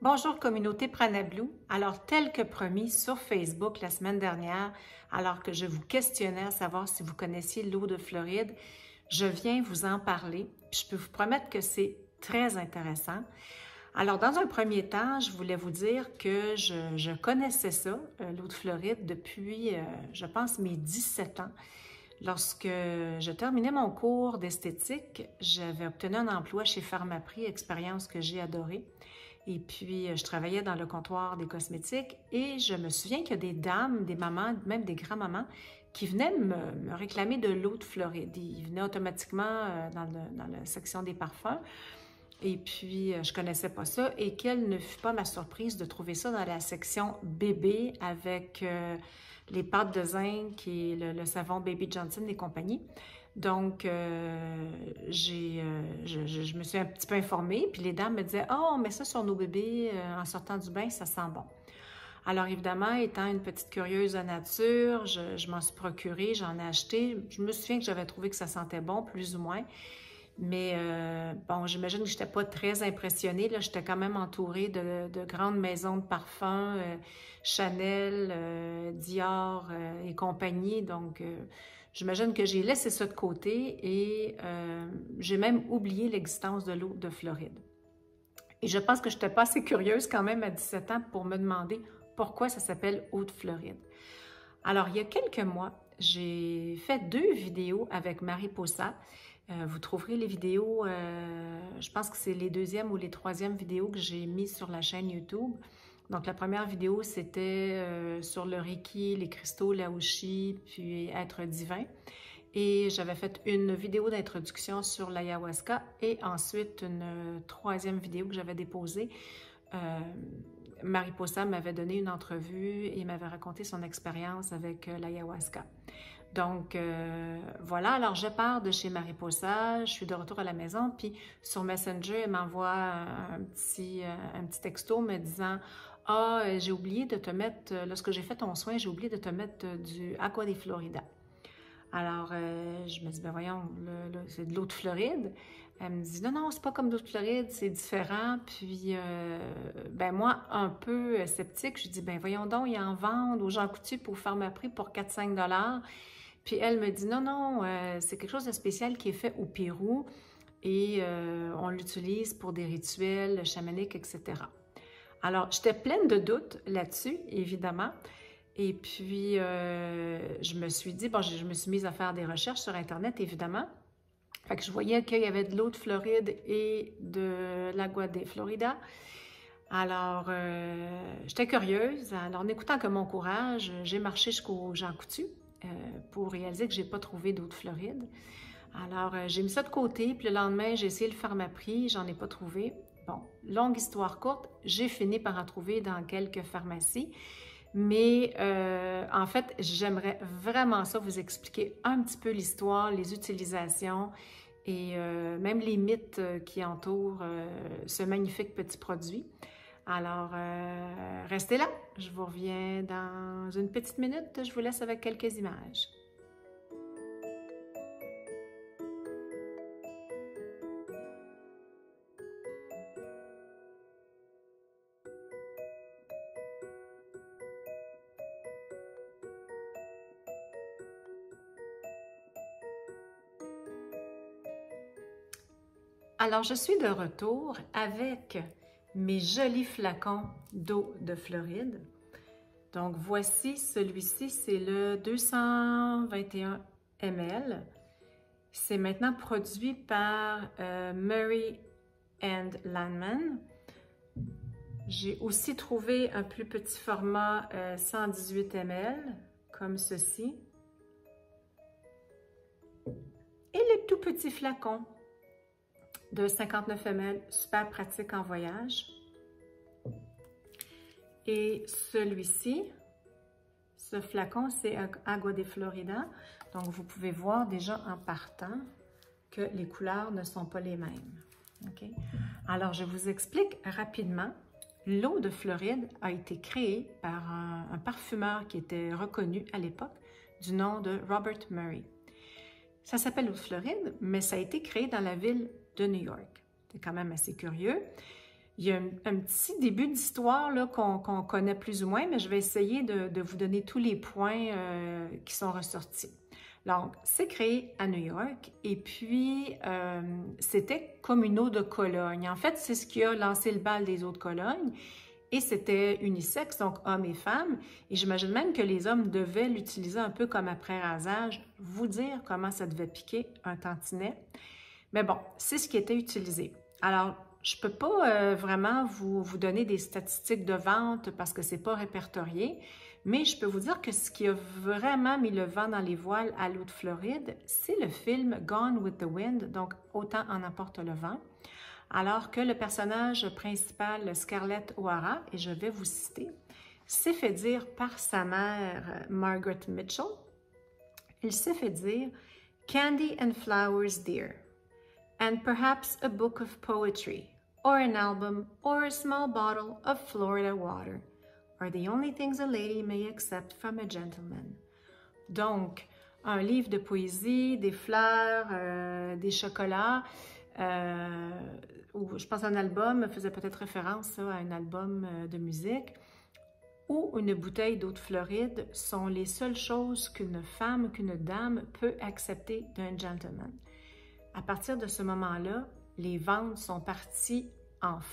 Bonjour communauté Prana Blue. Alors, tel que promis sur Facebook la semaine dernière, alors que je vous questionnais à savoir si vous connaissiez l'eau de Floride, je viens vous en parler. Je peux vous promettre que c'est très intéressant. Alors, dans un premier temps, je voulais vous dire que je connaissais ça, l'eau de Floride, depuis, je pense, mes 17 ans. Lorsque je terminais mon cours d'esthétique, j'avais obtenu un emploi chez Pharmaprix, expérience que j'ai adorée. Et puis, je travaillais dans le comptoir des cosmétiques et je me souviens qu'il y a des dames, des mamans, même des grands-mamans qui venaient me réclamer de l'eau de Floride. Ils venaient automatiquement dans la section des parfums. Et puis, je ne connaissais pas ça. Et quelle ne fut pas ma surprise de trouver ça dans la section bébé avec les pâtes de zinc et le savon Baby Johnson et compagnie. Donc, je me suis un petit peu informée, puis les dames me disaient « Oh, on met ça sur nos bébés en sortant du bain, ça sent bon. » Alors, évidemment, étant une petite curieuse de nature, je m'en suis procurée, j'en ai acheté. Je me souviens que j'avais trouvé que ça sentait bon, plus ou moins. Mais bon, j'imagine que je n'étais pas très impressionnée. J'étais quand même entourée de grandes maisons de parfums, Chanel, Dior et compagnie. Donc, j'imagine que j'ai laissé ça de côté et j'ai même oublié l'existence de l'eau de Floride. Et je pense que je n'étais pas assez curieuse quand même à 17 ans pour me demander pourquoi ça s'appelle eau de Floride. Alors, il y a quelques mois, j'ai fait 2 vidéos avec Mariposa. Vous trouverez les vidéos, je pense que c'est les 2e ou les 3e vidéos que j'ai mises sur la chaîne YouTube. Donc, la première vidéo, c'était sur le Reiki, les cristaux, l'aouchi, puis être divin. Et j'avais fait une vidéo d'introduction sur l'ayahuasca et ensuite une 3e vidéo que j'avais déposée. Mariposa m'avait donné une entrevue et m'avait raconté son expérience avec l'ayahuasca. Donc, voilà, alors je pars de chez Mariposa, je suis de retour à la maison, puis sur Messenger, elle m'envoie un petit texto me disant « Ah, j'ai oublié de te mettre, lorsque j'ai fait ton soin, j'ai oublié de te mettre du Agua de Florida. » Alors, je me dis « Ben voyons, c'est de l'eau de Floride. » Elle me dit « Non, non, c'est pas comme l'eau de Floride, c'est différent. » Puis, ben moi, un peu sceptique, je dis « Ben voyons donc, ils en vendent aux gens coutus pour Pharmaprix pour 4-5 $. » Puis elle me dit « Non, non, c'est quelque chose de spécial qui est fait au Pérou et on l'utilise pour des rituels chamaniques, etc. » Alors, j'étais pleine de doutes là-dessus, évidemment. Et puis, je me suis dit, bon, je me suis mise à faire des recherches sur Internet, évidemment. Fait que je voyais qu'il y avait de l'eau de Floride et de l'agua de Florida. Alors, j'étais curieuse. Alors, en écoutant que mon courage, j'ai marché jusqu'au Jean Coutu pour réaliser que je n'ai pas trouvé d'eau de Floride. Alors, j'ai mis ça de côté, puis le lendemain, j'ai essayé le Pharmaprix, j'en ai pas trouvé. Bon, longue histoire courte, j'ai fini par en trouver dans quelques pharmacies. Mais en fait, j'aimerais vraiment ça vous expliquer un petit peu l'histoire, les utilisations et même les mythes qui entourent ce magnifique petit produit. Alors, restez là, je vous reviens dans une petite minute, je vous laisse avec quelques images. Alors, je suis de retour avec mes jolis flacons d'eau de Floride. Donc, voici celui-ci, c'est le 221 ml. C'est maintenant produit par Murray & Landman. J'ai aussi trouvé un plus petit format 118 ml, comme ceci. Et les tout petits flacons de 59 ml, super pratique en voyage. Et celui-ci, ce flacon, c'est Agua de Florida. Donc, vous pouvez voir déjà en partant que les couleurs ne sont pas les mêmes. Okay? Alors, je vous explique rapidement. L'eau de Floride a été créée par un parfumeur qui était reconnu à l'époque du nom de Robert Murray. Ça s'appelle l'eau de Floride, mais ça a été créé dans la ville de New York. C'est quand même assez curieux. Il y a un petit début d'histoire qu'on connaît plus ou moins, mais je vais essayer de vous donner tous les points qui sont ressortis. Donc, c'est créé à New York et puis c'était comme une eau de Cologne. En fait, c'est ce qui a lancé le bal des eaux de Cologne et c'était unisexe, donc hommes et femmes. Et j'imagine même que les hommes devaient l'utiliser un peu comme après rasage, vous dire comment ça devait piquer un tantinet. Mais bon, c'est ce qui était utilisé. Alors, je ne peux pas vraiment vous donner des statistiques de vente parce que ce n'est pas répertorié, mais je peux vous dire que ce qui a vraiment mis le vent dans les voiles à l'eau de Floride, c'est le film Gone with the Wind, donc Autant en emporte le vent, alors que le personnage principal, Scarlett O'Hara, et je vais vous citer, s'est fait dire par sa mère, Margaret Mitchell, il s'est fait dire « Candy and flowers, dear ». And perhaps a book of poetry, or an album, or a small bottle of Florida water, are the only things a lady may accept from a gentleman. Donc, un livre de poésie, des fleurs, des chocolats, ou je pense un album faisait peut-être référence à un album de musique, ou une bouteille d'eau de Floride sont les seules choses qu'une femme, qu'une dame peut accepter d'un gentleman. À partir de ce moment-là, les ventes sont parties en feu.